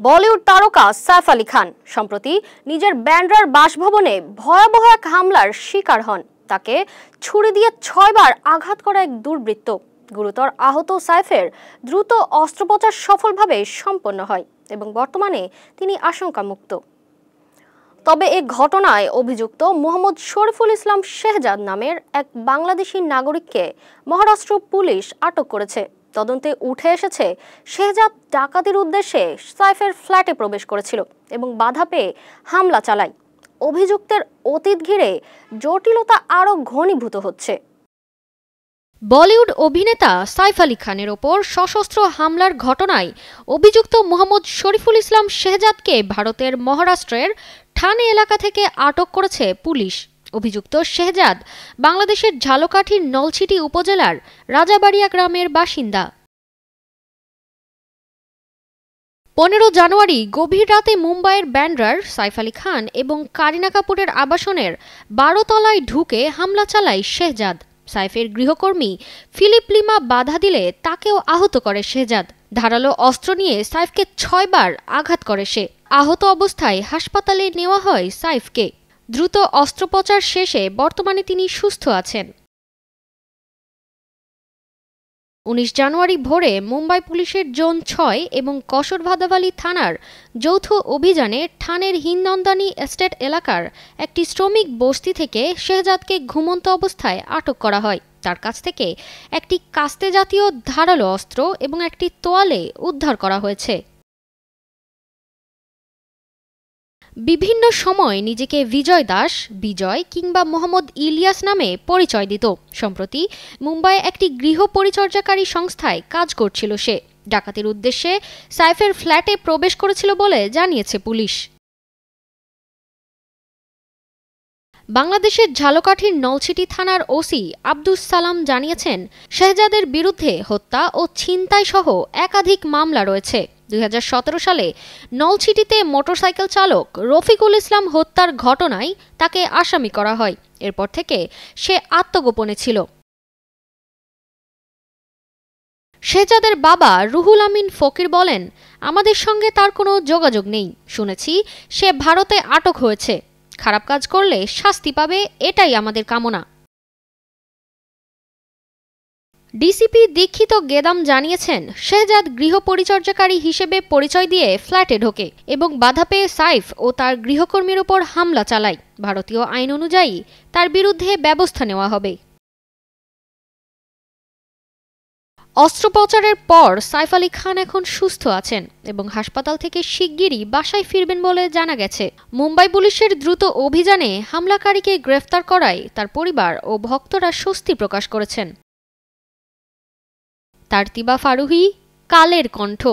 বলিউড তারকা সাইফ আলী খান সম্প্রতি নিজের ব্যান্ডরার বাসভবনে ভয়াবহ এক হামলার শিকার হন। তাকে ছুরি দিয়ে ৬ বার আঘাত করা এক দুর্বৃত্ত। গুরুতর আহত সাইফের দ্রুত অস্ত্রোপচার সফলভাবে সম্পন্ন হয় এবং বর্তমানে তিনি আশঙ্কামুক্ত। তবে এই ঘটনায় অভিযুক্ত মোহাম্মদ শরীফুল ইসলাম শেহজাদ নামের এক বাংলাদেশি নাগরিককে মহারাষ্ট্র পুলিশ আটক করেছে। তদন্তে উঠে এসেছে শেহজাদ ডাকাতির উদ্দেশ্যে সাইফের ফ্ল্যাটে প্রবেশ করেছিল এবং বাধা পেয়ে হামলা চালায়। অভিযুক্তের অতীত ঘিরে জটিলতা আরও ঘনীভূত হচ্ছে। বলিউড অভিনেতা সাইফ আলী খানের ওপর সশস্ত্র হামলার ঘটনায় অভিযুক্ত মোহাম্মদ শরীফুল ইসলাম শেহজাদকে ভারতের মহারাষ্ট্রের ঠানে এলাকা থেকে আটক করেছে পুলিশ। অভিযুক্ত শেহজাদ বাংলাদেশের ঝালকাঠির নলছিটি উপজেলার রাজাবাড়িয়া গ্রামের বাসিন্দা। ১৫ জানুয়ারি গভীর রাতে মুম্বাইয়ের ব্যান্ডরার সাইফ আলী খান এবং কারিনা কাপুরের আবাসনের ১২ তলায় ঢুকে হামলা চালায় শেহজাদ। সাইফের গৃহকর্মী ফিলিপ লিমা বাধা দিলে তাকেও আহত করে শেহজাদ। ধারালো অস্ত্র নিয়ে সাইফকে ৬ বার আঘাত করে সে। আহত অবস্থায় হাসপাতালে নেওয়া হয় সাইফকে। দ্রুত অস্ত্রোপচার শেষে বর্তমানে তিনি সুস্থ আছেন। ১৯ জানুয়ারি ভোরে মুম্বাই পুলিশের জোন ৬ এবং কসরভাদাভালি থানার যৌথ অভিযানে ঠানের হিন্দন্দানি এস্টেট এলাকার একটি শ্রমিক বস্তি থেকে শেহজাদকে ঘুমন্ত অবস্থায় আটক করা হয়। তার কাছ থেকে একটি কাস্তে জাতীয় ধারালো অস্ত্র এবং একটি তোয়ালে উদ্ধার করা হয়েছে। বিভিন্ন সময় নিজেকে বিজয় দাস, বিজয় কিংবা মোহাম্মদ ইলিয়াস নামে পরিচয় দিত। সম্প্রতি মুম্বাইয়ে একটি গৃহ পরিচর্যাকারী সংস্থায় কাজ করছিল সে। ডাকাতির উদ্দেশ্যে সাইফের ফ্ল্যাটে প্রবেশ করেছিল বলে জানিয়েছে পুলিশ। বাংলাদেশের ঝালকাঠির নলছিটি থানার ওসি আব্দুস সালাম জানিয়েছেন, শেহজাদের বিরুদ্ধে হত্যা ও ছিনতাই সহ একাধিক মামলা রয়েছে। ২০১৭ সালে নলছিটিতে মোটরসাইকেল চালক রফিকুল ইসলাম হত্যার ঘটনায় তাকে আসামি করা হয়। এরপর থেকে সে আত্মগোপনে ছিল। শেহজাদের বাবা রুহুল আমিন ফকির বলেন, আমাদের সঙ্গে তার কোনো যোগাযোগ নেই। শুনেছি সে ভারতে আটক হয়েছে। খারাপ কাজ করলে শাস্তি পাবে, এটাই আমাদের কামনা। ডিসিপি দীক্ষিত গেদাম জানিয়েছেন, শেহজাদ গৃহ পরিচর্যাকারী হিসেবে পরিচয় দিয়ে ফ্ল্যাটে ঢোকে এবং বাধা পেয়ে সাইফ ও তার গৃহকর্মীর ওপর হামলা চালায়। ভারতীয় আইন অনুযায়ী তার বিরুদ্ধে ব্যবস্থা নেওয়া হবে। অস্ত্রোপচারের পর সাইফ আলী খান এখন সুস্থ আছেন এবং হাসপাতাল থেকে শিগগিরই বাসায় ফিরবেন বলে জানা গেছে। মুম্বাই পুলিশের দ্রুত অভিযানে হামলাকারীকে গ্রেফতার করায় তার পরিবার ও ভক্তরা স্বস্তি প্রকাশ করেছেন। তারতিবা ফারুহি, কালের কণ্ঠ।